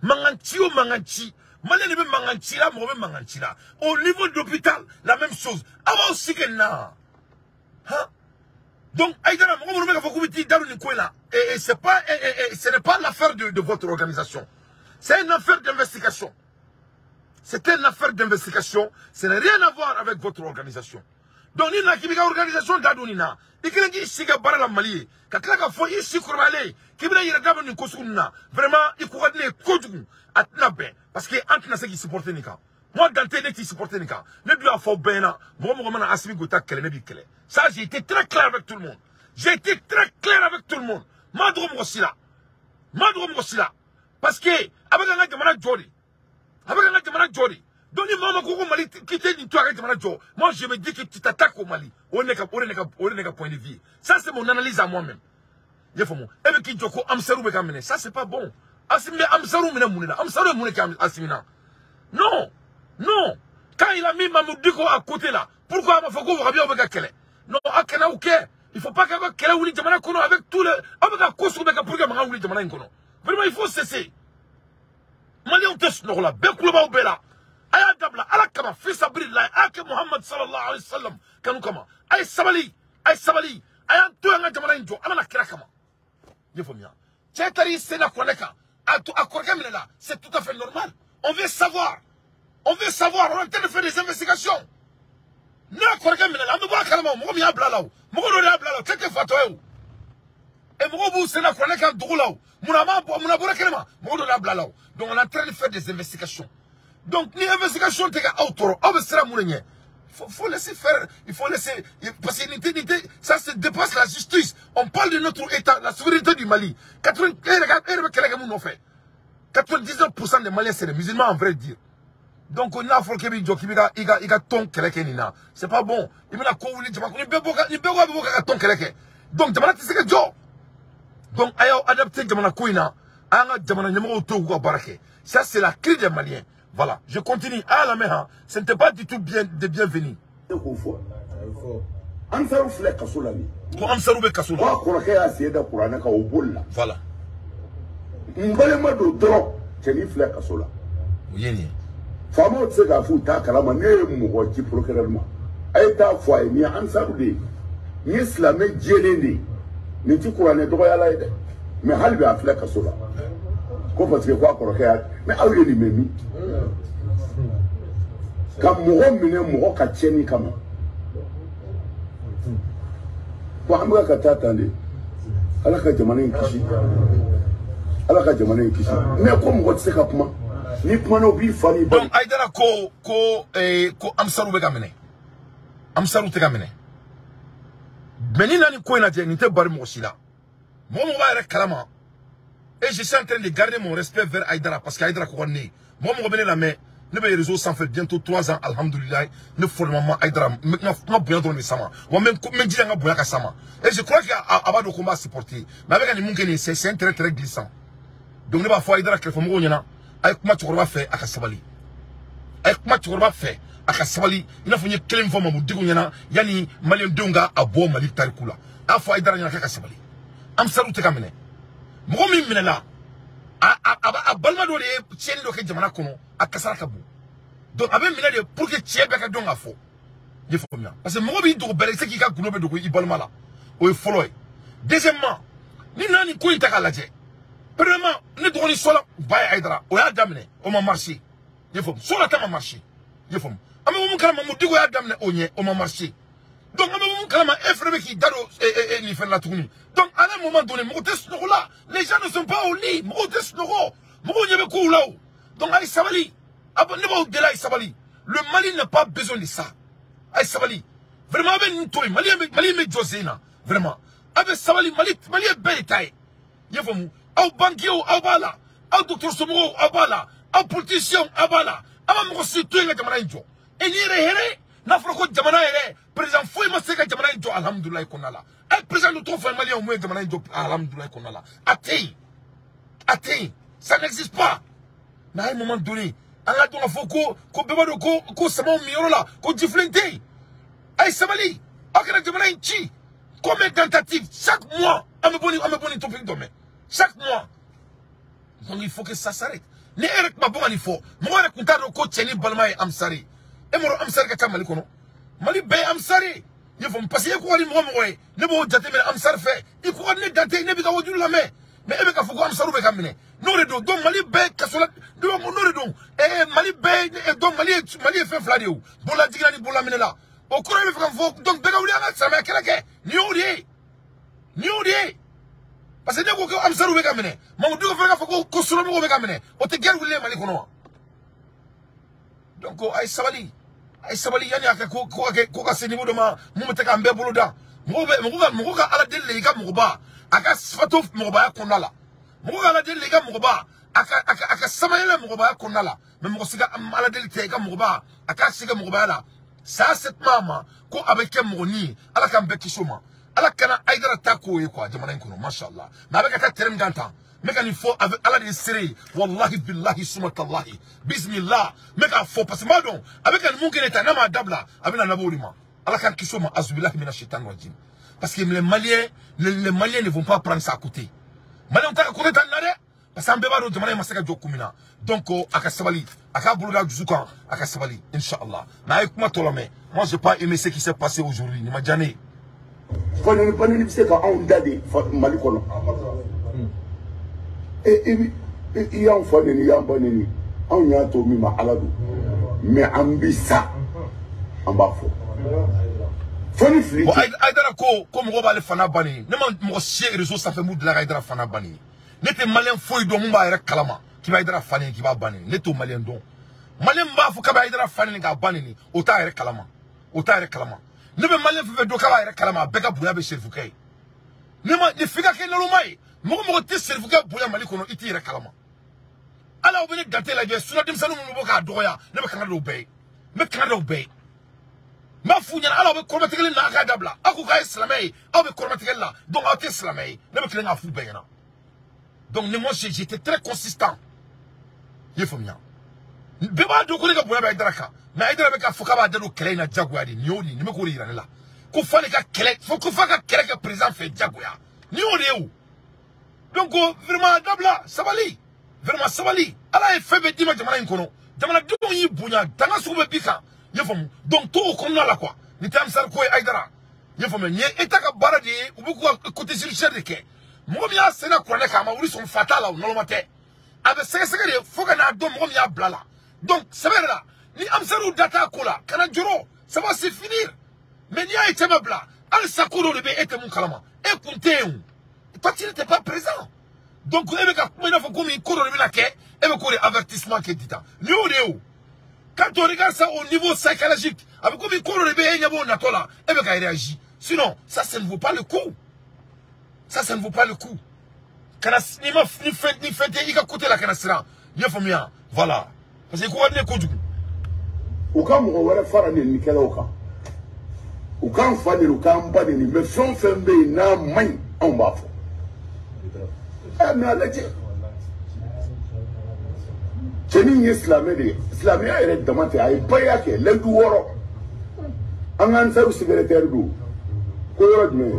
Manganchi ou Manganchi, Malène Manganchi là, mauvais Manganchi là. Au niveau de l'hôpital, la même chose. Avant aussi que là. Hein? Donc, Aïdara, et ce n'est pas l'affaire de votre organisation. C'est une affaire d'investigation. C'est une affaire d'investigation. Ça n'a rien à voir avec votre organisation. Donc, il y a une organisation d'Adounina. Il y a une organisation de Mali. Il y a une organisation vraiment, il y a une parce que entre ceux qui supportent Nika. Moi, dans tes qui supportent Nika. Ne lui a fait bien. Moi, ça, j'ai été très clair avec tout le monde. J'ai été très clair avec tout le monde. Madrom aussi là. Parce que, avec un gars de Jori. Donc, Mali, quitter une toile de Manajo. Moi, je me dis que tu t'attaques au Mali. On n'est qu'à point de vue. Ça, c'est mon analyse à moi-même. Il faut moi. Et puis, Joko, Amsarou Bekamene. Ça, c'est pas bon. Amsarou Menamouna. Amsarou Mouna Asimina. Non. Quand il a mis Mamoudiko à côté là, pourquoi Mafoko va bien avec Kele? Non, Akena ou Ké. Il faut pas qu'avec Kele ou Jamana Kono avec tous les. Avec Koso Beka pour que Manga ou Jamana Kono. Vraiment, il faut cesser. Mali on teste là. Bekouba ou Bela. Aya Dabla, Alakama, fils Abrillah, Ake Muhammad sallallahu alayhi wa sallam. Kanukama. Aïe Sabali. Aya Touanga Jamana Injo. Amana Kirakama. Il faut bien. Tchétari Sena Koneka. À Korkamela, c'est tout à fait normal. On veut savoir. On est en train de faire des investigations. Donc, on est en train de faire des investigations. Donc, les investigations, faut laisser faire. Il faut laisser. Parce que ça se dépasse la justice. On parle de notre État, la souveraineté du Mali. 99% des Maliens, c'est des musulmans, en vrai dire. Donc, on a fait il a ton kelekena. C'est pas bon. Il m'a couvert, il ton keleke. Donc, donc, ayo adapté Jamana Kouina, anga Jamana numéro autour barake. Ça, c'est la clé des Maliens. Voilà. Je continue. À la main, ce n'était pas du tout bien de bienvenue. Ansarou flek kasolani. Ko Ansarou be kasola. Wa korake ya sieda Qur'ana ka obolla. Voilà. Mbale mado dro, cheni flek kasola. Yeni. Famo tsega fu ta kalama ne mu ko ci procureur ma. Aïta foi, ni Ansaroudé, ni Islamé Djelene, ni Tikourane Droyalaïde, mais Halbi a fait Kassola. Comment tu quoi pour mais ah oui, ni comme Mouro Mine Mouro Katieni Kama. Pour Amra Kata attendez. Alors que Jamane Kishi. Alors que Jamane Kishi. Mais comme vous savez comment ni pmano bi fani. Donc Aïdara ko Amsarou begamene. Amsarou tegamene. Meni nani ko ina je ni te bari mo sila. Mo va yere kalama. Et je suis en train de garder mon respect vers Aïdara parce qu'Aïdara ko né. Moi mo bene la mais ne be réseau ça fait bientôt 3 ans alhamdoulillah ne formellement Aïdara ma boya dans le sama. Moi même dit nga boya ka sama. Et je crois qu'il a de combat supporter. Mais avec un mungene c'est un très très glissant. Donc ne ba fo Aïdara que fo mo nyana ay kuma chorba fait aka sabali. Ay kuma chorba fait aka sabali ina fo nye kelem fo mamu digu nyana yani malien donga abo mali tarikula. A fo Aïdara nyana ka sabali. Am saru te kamene. Mo mi minela a balma do de tieni do ke jamana kono akasara kabu. Donc abe minela pour que tiebe ka donga fo. Je fo mia. Parce que mo bi do bele se ki ka kuno be do ko ibalma la. O follow. Deuxièmement, ni nani ko itaka laje. Premièrement, ne donnez sola baye Aïdara. O ya damne o ma marché. Je fo sola ta ma marché. Je fo. Ame mo kala mo digo ya damne o nye o ma marché. Donc ame mo kala ma efrebe ki dado ni fait la tournée. Donc à un moment donné, les gens ne sont pas au lit. Donc Aïe Sabali, le Mali n'a pas besoin de ça. Aïe Sabali, vraiment avec une toile, Mali est Josena, vraiment. Avec Sabali, Mali est belle taille. Yéfomou, au banquier, au bala, au docteur Somoro, au bala, au politicien, au bala, à mon citoyen, la Jamanaïjo. Et n'y est Nafroko Jamanaïre, président Fouy Maseka Jamanaïjo, alhamdoulilah, konala. Le président de ton frère malien au moins de alhamdoulilah qu'on a là. Atteint. Ça n'existe pas. Mais à un moment donné, on a donné Foko, ko sama mioro là, ko diflente. Aïe Sabali, akana Jamanaï chi. Combien de tentatives chaque mois, à me bonner ton pays domaine. Chaque mois. Donc il faut que ça s'arrête. Ne erek ma bon il faut. Moi le comptable ko tcheni balma et amsari. Et moi amsari ka mali kono. Mali be amsari. Il faut me passer quoi les mots moi ne bon jate mais amsar fait il faut ne date ne bi ka wodul la mais ebe ka fuko amsaru be kamine no redo donc mali be kasola do mo no redo mali be donc mali fait flade ou bola digna ni bola menela o ko be fa fo donc be ka wuli anga sama keleke ni odi parce que ne ko amsaru be kamine mo do ko fa fuko ko solo mo be kamine o te ger wuli mali kono donc ay sabali ay sabali yani aka ko ka se niveau de ma mo te ka mbe buluda mo ka ala delle ka mo ba aka sfato mo ba ya konala mo ka ala delle ka mo ba aka samayela mo ba ya konala mais mo siga ala delle te ka mo ba aka siga mo ba la ça cette mama ko avec mo ni ala ka mbe kisoma ala kana Aïdara tako e quoi jamana kono machallah mais avec ta terme gantan mais quand il faut avec Allah de serrer wallahi billahi sumatallahi bismillah mais quand faut parce que madon avec un mungene ta na madabla avec la nabolima Allah kan kisoma azbillahi minash shaitan rajim parce que les Maliens ne vont pas prendre ça à côté Maliens ta côté ta nare parce que ambeba do jamana masaka jokumina donc aka sabali aka buluda juzuka aka sabali inshallah na ay kuma tolome moi j'ai pas aimé ce qui s'est passé aujourd'hui ni ma jane Fanny c'est quand on dade Mali kono et il y a un fois il y a un bon on y a tout mis ma aladu mais ambissa en bas faux Fanny fli Aïdara ko comme roba le fana bani ne mo sie réseau ça fait moud la Aïdara fana bani n'était malien foi do mba era kalama qui va Aïdara fani qui va bani n'était malien don malien ba fu ka Aïdara fani ga bani ni ota era kalama ne be malien fu do ka era kalama beka buya be chef kay ne ma ne fika ke no mai mo te servu ka buya mali kono iti era kalama ala obene date la je suna dim sanu mo boka doya ne be kana do be me kana do be ma funya ala be kormatikele na ka dabla aku ka islamay aw be kormatikele la donc aw te islamay ne be kele nga fu be na donc ne moi j'étais très consistant yefomia be ba do ko le ka buya be Aïdara ka na Aïdara be ka fuka ba dalo kele na jagoya di nioni ne me ko rira la ko fane ka kele fo ko fa ka kele ka président fait jagoya ni o de donc vraiment dabla sabali vraiment sabali ala e febe dima jamana inkono jamana do yi bunya tanga su be bika yefom donc to ko na la quoi ni tam sar ko aidara ye fo me nye etaka baradi ou beaucoup côté sur cher de ke mo mi a sena ko ne ka ma wuri son fatala no mate abe sege fo kana do mo mi a blala donc c'est vrai là ni am saru data ko la kana juro ça va se finir mais ni a été mabla al sakuro de be était mon kalama et kunteun toi tu n'étais pas présent donc ebe ka kuma faut comme il koro de la ke ebe ko avertissement ke dita ni o quand on regarde ça au niveau psychologique avec comme il koro de be nyabo na tola ebe ka réagit sinon ça ne vaut pas le coup ça ne vaut pas le coup kana ni ma ni fait ika côté la kana sira ye famia voilà parce que ko wadne ko jugu o kam ko wala fara ni kala o kam o kam fani o kam ba ni me fon fen be na man on ba fo na laje teni islamé de islamé ay damate ay baya ke lendu woro an saru secrétaire do ko yoro me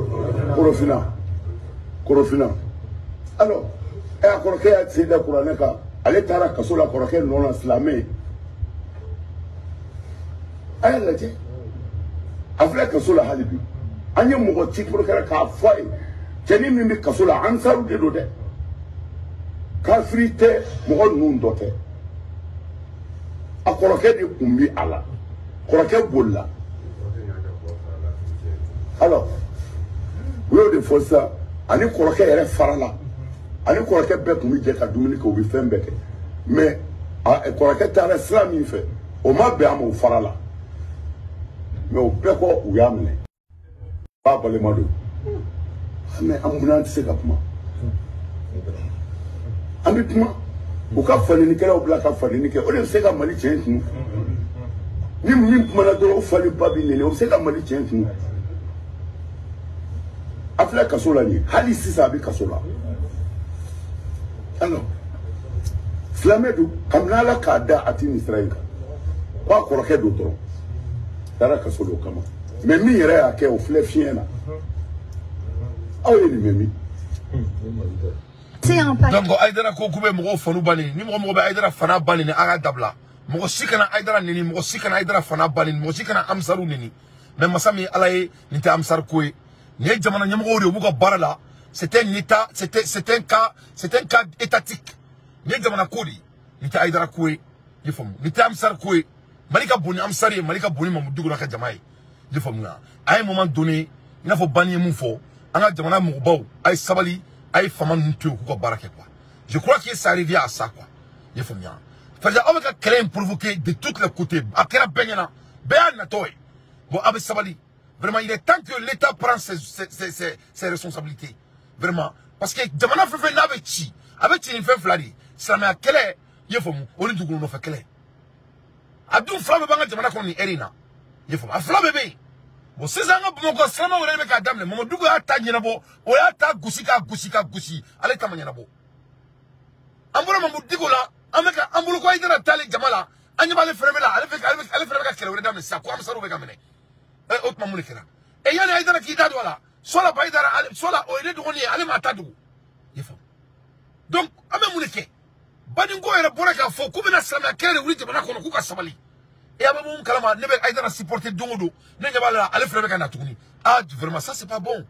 korofina alors e akoroke ya tsida kurane ka ale tara kasola koroke non islamé ay laje afla kasola halibi anya mo ti pour kala ka foi teni mi kasola an saru de do de kafrite mo nun dote akoroke de kumbi ala koroke bolla alors wo de fossa ani koroke yere farala ani koroke be kumbi je ka dumuni ko bi fembe ke mais koroke tara islami fe o ma be am farala mais o be ko o yamne ba bale madu mais ambulanti se ka kuma ami kuma o ka fali ni kala o bla ka fali ni ke o de se ka mali change ni mi kuma na do o fali babi ni o se ka mali change afla kasola ni hali sisa bi kasola alors flamedu kamna la kada atini israël kwa koroke do tro dara kasolo kama mais mi yere ake o flef fiena aweli memi donc aidara ko kube mo fonu bani ni mo be aidara fana bani ni aga dabla mo sikana aidara nini mo sikana aidara fana bani mo sikana amsaru nini mais masami alaye ni ta amsar koy ni jamana nyamo o buko barala c'est un état c'est un cas étatique ni jamana kodi ni ta aidara koy ni fam ni ta amsar koy malika boni amsari malika boni mamudugo na ka jamaay ni fam na à un moment donné il faut bannir mon fo anga jamana mo baw ay sabali ay faman tu ko barake quoi je crois que ça arrive à ça quoi il faut bien faire on va créer provoquer de tous les côtés akira benyana na toy bon avec sabali vraiment il est temps que l'état prend ses responsabilités vraiment parce que jamana fait avec chi ni fait fladi ça mais kele il faut on dit que on fait kele adou flamme banga jamana ko ni erina il faut flamme be bon c'est ça ngo ko sama wala be ka damle mo dugo ata nyina bo o ya ta gusi ale ta manyana bo ambura mo digo la ameka ambulu ko idara tali jamala anya bale freme la ale freme ka kele wala damle sa ko am saru be ka mene e ot mamuli kira e yana idara ki dadu wala sola ba idara sola o ide dugoni ale ma ta dugo yefo donc ame mulike bani ngo era bora ka fo ko bena sama kele wuri jamana ko ka sabali et à mon kalama ne be aidara supporter dongodo ne nyabala ale frère ka na tukuni ah vraiment ça c'est pas bon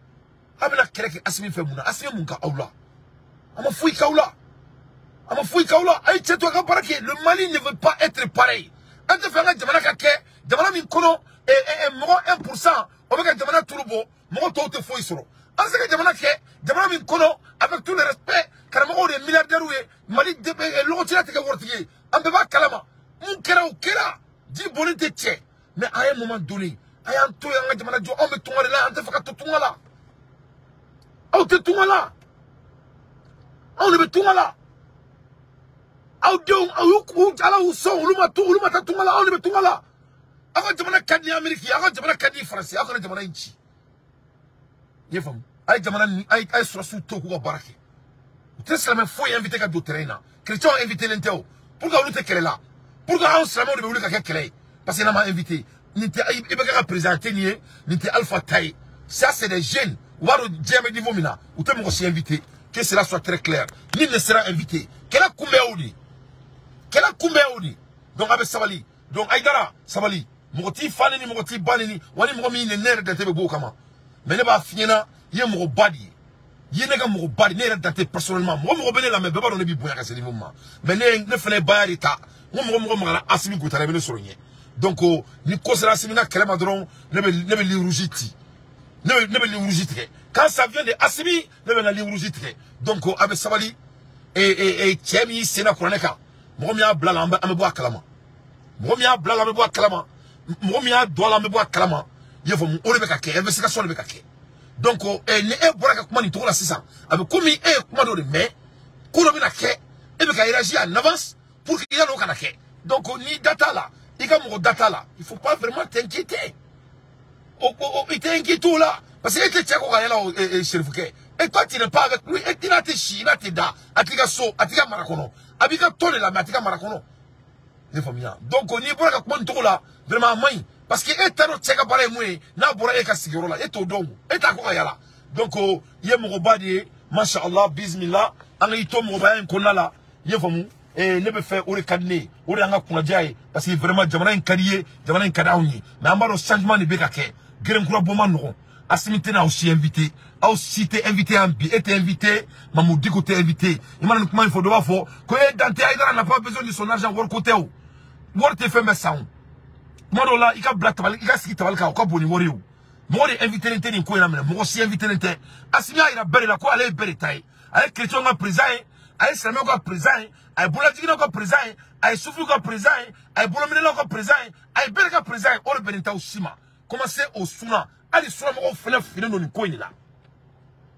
abela kereke asimi fe muna asimi munka aula ama fui kaula ay cheto ka barake le Mali ne veut pas être pareil ante fa nga jamana ka ke jamana min kono e mo 1% o be ka jamana turubo mo to te foi soro ase ka jamana ke jamana min kono avec tout le respect karamo de milliardaires we Mali de lo tira te ka wortiye ambe ba kalama mun kera o kera di bonite tche mais à un moment donné ayant tout yanga jamana jo on me tungala la ante faka tungala au te tungala on le tungala au dong au ala ou so luma ta tungala on le tungala aka jamana kadi ameriki aka jamana kadi français aka jamana inchi yefam ay jamana ay surasu to ko barake tu sais la faut inviter ka do terrain chrétien inviter l'inteo pour que vous te kele là pourquoi on s'amène de vouloir quelqu'un parce qu'il m'a invité n'était il va présenter n'était Alpha Taï ça c'est des jeunes ou alors jamais dit vomina ou te m'aussi invité que cela soit très clair ni ne sera invité quelle a combien on dit donc avec Sabali donc Aïdara Sabali moti fani ni moti bani ni wani mo mi ne nere date be bo kama mais ne ba fiena ye mo badi ye ne ga mo badi ne date personnellement mo bene la me be ba do ne bi boya ka se niveau ma mais ne fene bayari ta mo ngala asimi ko tare be so nye donc ni ko sera asimi na kelema dron ne be li rougiti ne be li rougiti quand ça vient de asimi ne be na li rougiti donc avec sabali et chemi sena kroneka mo mi abla la am bo akalama mo mi abla la me bo akalama mo mi ado la me bo akalama ye fo mo o le be ka ke investigation le be ka ke donc ne e bora ka kuma ni to la sisa avec komi kuma do de mais ko no be na ke e be ka réagir en avance pour qu'il y ait aucun acquis. Donc, ni data là, il y a data là. Il ne faut pas vraiment t'inquiéter. Il t'inquiète là. Parce que tu es là, et toi tu n'es pas avec lui, et tu n'as pas chi, tu n'as pas atika so, atika marakono. Abika tole la, mais atika marakono. Donc, on y voit que là, vraiment, parce que tu as tcheka bare moué, na bora eka sigoro là, et to dongo, et ta ko là. Donc, il y a mon robadi, mashallah, bismillah, en ito mon robadi, kona là, il y a et ne peut faire ou le cadre ou le hanga kunadjaye parce que vraiment jamana nkadiye jamana nkadaouni mais ambaro changement ne bekake grem kura boma non asimite na aussi invité aussi t'es invité ambi était invité mamoudi côté invité imana comment il faut devoir faut que Dante Aidara n'a pas besoin de son argent pour côté ou wor te fait messan modo là il ka black tabal il ka ski tabal ka ko boni wori ou mo de invité nte ni ko na me mo aussi invité nte asimia ira bere la ko ale bere tai ale chrétien nga président ay islami ko président ay bouladigina ko président ay soufi ko président ay bolomina ko président ay berka président o le benita usima commencer au suna ali suna mo fele fele no ni ko ni la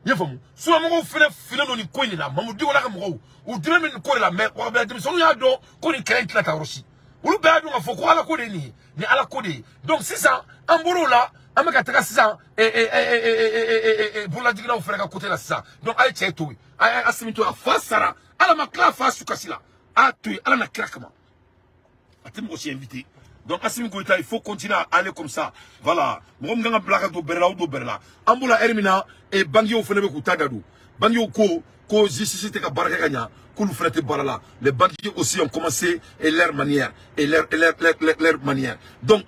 yefamu suna mo fele fele no ni ko ni la mamudi wala ka mo o dire men ko la mais o be so ya do ko ni kren kila ta rosi ulu be adu ngafo ko ala ko de ni ala ko de donc c'est ça amboro là amaka taka ça bouladigina o fele ka côté là ça donc ay cheto ay asimito afasara ala makla fa sukasila atui ala na krakama atim aussi invité donc Assimi Goïta il faut continuer à aller comme ça voilà mo nganga blaka do berla ou do berla ambula ermina e bangio fenebe ku tagadu bangio ko justice te ka baraka kanya ko lu frete barala les banquiers aussi ont commencé et leur manière et leur manière donc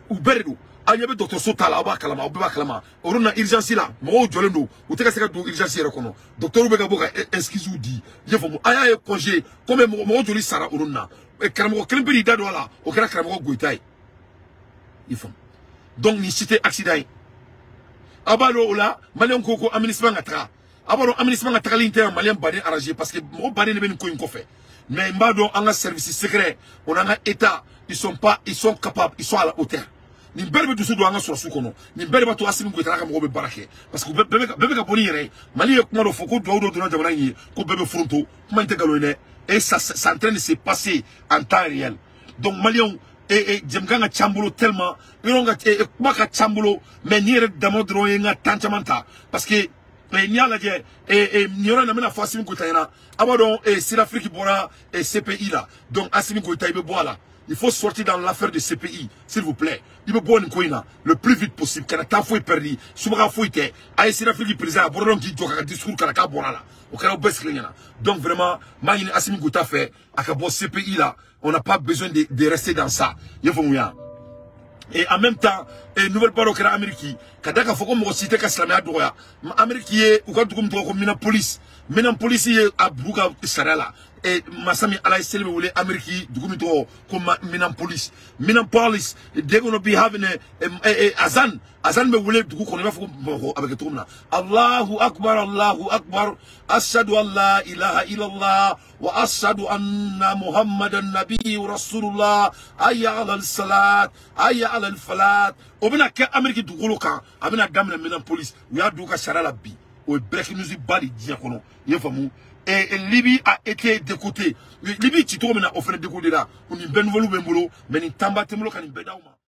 ou berdu anyabe docteur Sotala ba kalama oba kalama oruna urgence là mo jolendo o te ka se ka do urgence rekono docteur Ubeka boka excuse di yefo mo aya congé comme mo joli sara oruna e karamo kelmbiri dado ala o kera karamo Goïta ifom donc ni cité accident abalo là malien koko administration ngatra abalo administration ngatra l'inter malien bani arrangé parce que mo bani ne ben ko ko fait mais mbado anga service secret on a état ils sont capables ils sont à la hauteur ni berbe du sudo anga sur kono ni berbe to Assimi Goïta ka mo be barake parce que bebe ka boni yere mali ko mo do foko do do na jamana yi ko bebe fronto kuma inte galone et ça en train de se passer en temps réel donc malien et jemganga chambulo tellement ironga kuma ka chambulo mais ni re damo dro yenga tanchamanta parce que ni ala je ni ora na mena fo Assimi Goïta yana abado Sud Afrique bora CPI là donc Assimi Goïta ibe boala il faut sortir dans l'affaire de CPI, s'il vous plaît. Il veut boire une coïna le plus vite possible. Quand il faut perdu, souvent il faut être. Aïe, c'est l'Afrique président. Bourdon qui doit faire un discours quand il boire là. Au cas où baisse rien. Donc vraiment, Maïne Assimi Goïta fait à cabo CPI là. On n'a pas besoin de rester dans ça. Il faut mouiller. Et en même temps, nouvelle parole que l'Amérique, quand il faut qu'on cite que c'est la droit. Amérique est ou quand tu comme toi comme police est à Bouga Sarala. Et Massami ala selbe wole Ameriki dugumito comme Minneapolis they're going to be having a azan me wole dugu ko ne fa ko avec tout na Allahu akbar ashhadu an la ilaha illallah wa ashhadu anna muhammadan nabiyyu rasulullah ayya ala salat ayya ala falat obina ke Ameriki dugu kan abina damna Minneapolis ya duga sharala bi o break news bali diakono yefamu. Et Libye a été décoté. Libye, tu trouves maintenant offert de décoder là. On y ben volou ben boulot, mais ni tamba temolo kan ben dauma.